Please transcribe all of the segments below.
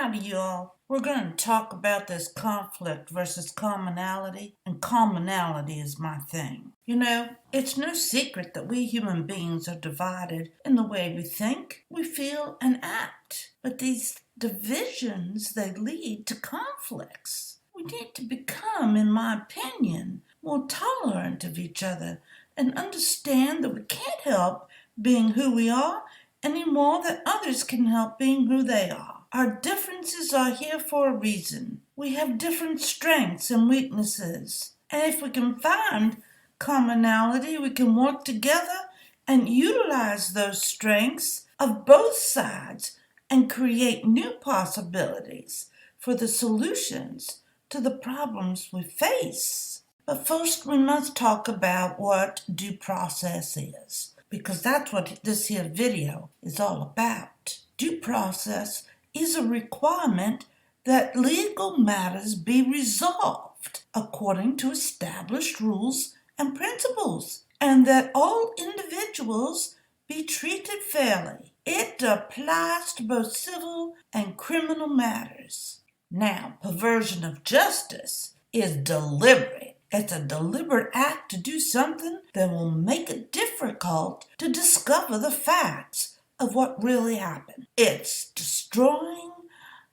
Howdy, y'all. We're going to talk about this conflict versus commonality, and commonality is my thing. You know, it's no secret that we human beings are divided in the way we think, we feel, and act. But these divisions, they lead to conflicts. We need to become, in my opinion, more tolerant of each other and understand that we can't help being who we are any more than others can help being who they are. Our differences are here for a reason. We have different strengths and weaknesses. And if we can find commonality, we can work together and utilize those strengths of both sides and create new possibilities for the solutions to the problems we face. But first, we must talk about what due process is, because that's what this here video is all about. Due process is a requirement that legal matters be resolved according to established rules and principles, and that all individuals be treated fairly. It applies to both civil and criminal matters. Now, perversion of justice is deliberate. It's a deliberate act to do something that will make it difficult to discover the facts of what really happened. It's destroying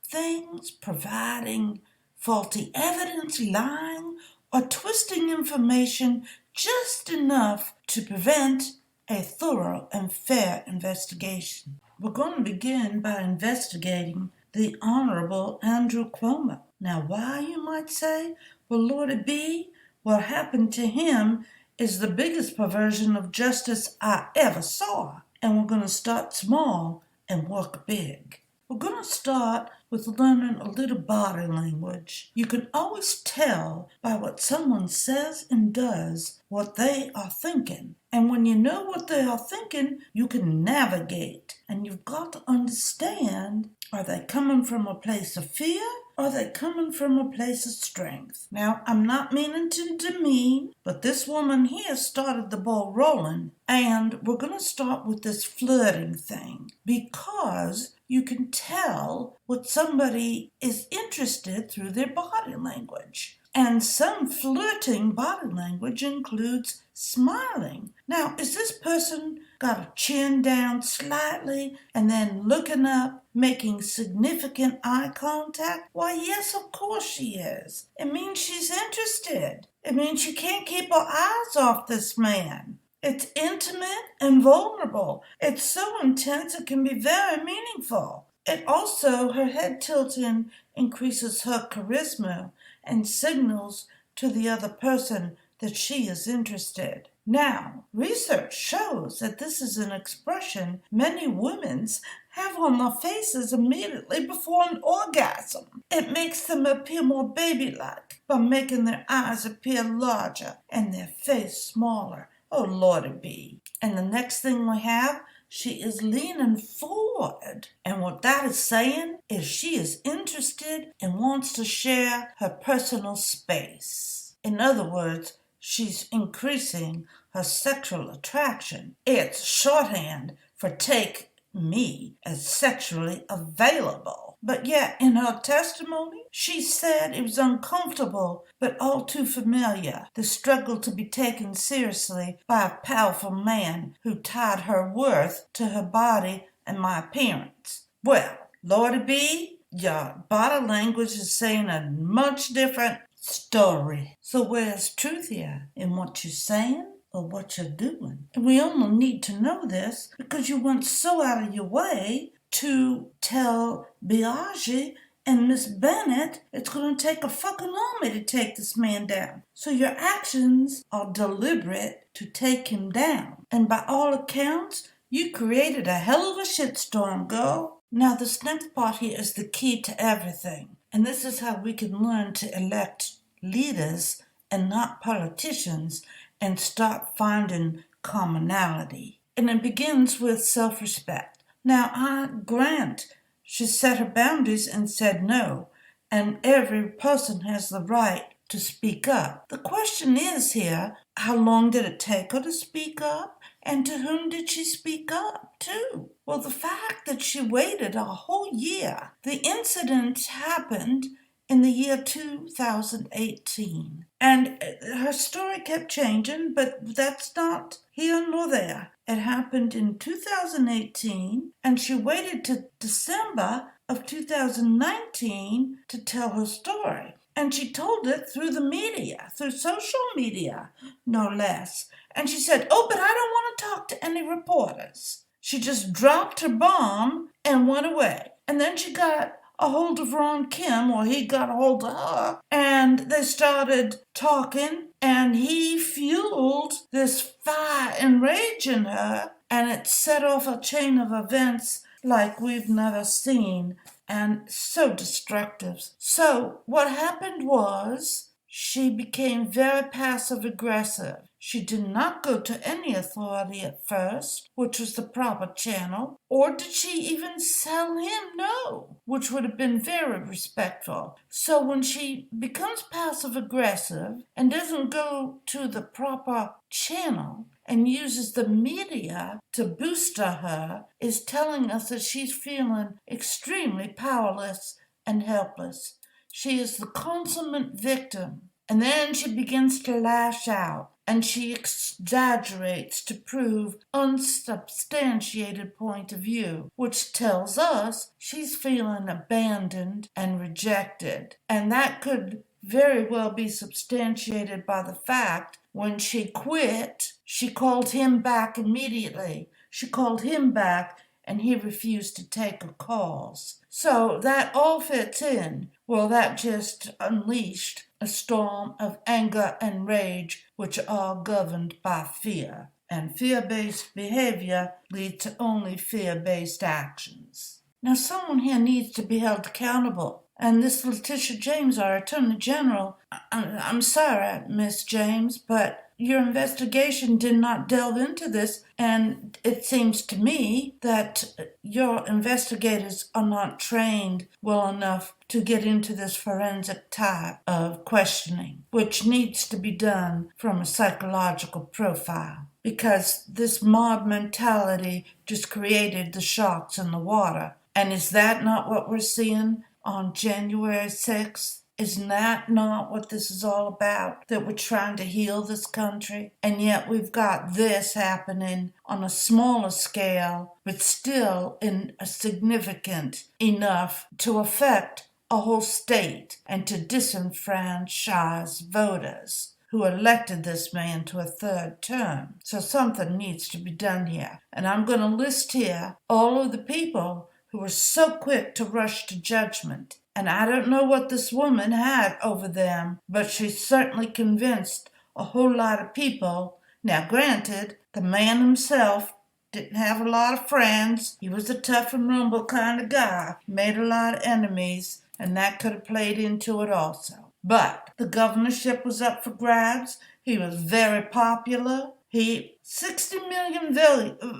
things, providing faulty evidence, lying, or twisting information just enough to prevent a thorough and fair investigation. We're going to begin by investigating the Honorable Andrew Cuomo. Now, why, you might say? Well, Lord it be, what happened to him is the biggest perversion of justice I ever saw. And we're going to start small and work big. We're going to start with learning a little body language. You can always tell by what someone says and does what they are thinking. And when you know what they are thinking, you can navigate. And you've got to understand, are they coming from a place of fear? Or are they coming from a place of strength? Now, I'm not meaning to demean, but this woman here started the ball rolling. And we're going to start with this flirting thing, because you can tell what somebody is interested through their body language. And some flirting body language includes smiling. Now, is this person got a chin down slightly and then looking up, making significant eye contact? Why, yes, of course she is. It means she's interested. It means she can't keep her eyes off this man. It's intimate and vulnerable. It's so intense it can be very meaningful. It also, her head tilting increases her charisma and signals to the other person that she is interested. Now, research shows that this is an expression many women have on their faces immediately before an orgasm. It makes them appear more baby-like by making their eyes appear larger and their face smaller. Oh, Lordy be. And the next thing we have, she is leaning forward. And what that is saying is she is interested and wants to share her personal space. In other words, she's increasing her sexual attraction. It's shorthand for take me as sexually available. But yet, in her testimony, she said it was uncomfortable but all too familiar, the struggle to be taken seriously by a powerful man who tied her worth to her body and my appearance. Well, Lordy be, your body language is saying a much different story. So where's truth here? In what you're saying or what you're doing? And we only need to know this because you went so out of your way to tell Biaggi and Miss Bennett it's going to take a fucking army to take this man down. So your actions are deliberate to take him down. And by all accounts, you created a hell of a shitstorm, girl. Now this next part here is the key to everything. And this is how we can learn to elect leaders and not politicians and start finding commonality. And it begins with self-respect. Now, I grant she set her boundaries and said no, and every person has the right to speak up. The question is here, how long did it take her to speak up? And to whom did she speak up to? Well, the fact that she waited a whole year. The incident happened in the year 2018. And her story kept changing, but that's not here nor there. It happened in 2018, and she waited to December of 2019 to tell her story. And she told it through the media, through social media, no less. And she said, "Oh, but I don't want to talk to any reporters." She just dropped her bomb and went away. And then she got a hold of Ron Kim, or he got a hold of her, and they started talking, and he fueled this fire and rage in her, and it set off a chain of events like we've never seen, and so destructive. So what happened was she became very passive aggressive. She did not go to any authority at first, which was the proper channel, or did she even tell him no, which would have been very respectful. So when she becomes passive aggressive and doesn't go to the proper channel and uses the media to booster her, is telling us that she's feeling extremely powerless and helpless. She is the consummate victim. And then she begins to lash out, and she exaggerates to prove unsubstantiated point of view, which tells us she's feeling abandoned and rejected. And that could very well be substantiated by the fact when she quit, she called him back immediately. She called him back, and he refused to take her calls. So that all fits in. Well, that just unleashed a storm of anger and rage, which are all governed by fear. And fear-based behavior leads to only fear-based actions. Now, someone here needs to be held accountable. And this Letitia James, our Attorney General, I'm sorry, Miss James, but your investigation did not delve into this, and it seems to me that your investigators are not trained well enough to get into this forensic type of questioning, which needs to be done from a psychological profile, because this mob mentality just created the sharks in the water. And is that not what we're seeing on January 6th? Isn't that not what this is all about? That we're trying to heal this country? And yet we've got this happening on a smaller scale, but still significant enough to affect a whole state and to disenfranchise voters who elected this man to a third term. So something needs to be done here. And I'm going to list here all of the people who were so quick to rush to judgment. And I don't know what this woman had over them, but she certainly convinced a whole lot of people. Now, granted, the man himself didn't have a lot of friends. He was a tough and rumble kind of guy. Made a lot of enemies, and that could have played into it also. But the governorship was up for grabs. He was very popular. 60 million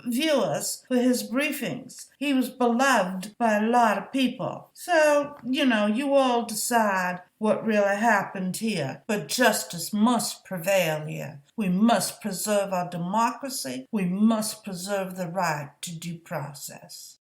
viewers for his briefings. He was beloved by a lot of people. So, you all decide what really happened here. But justice must prevail here. We must preserve our democracy. We must preserve the right to due process.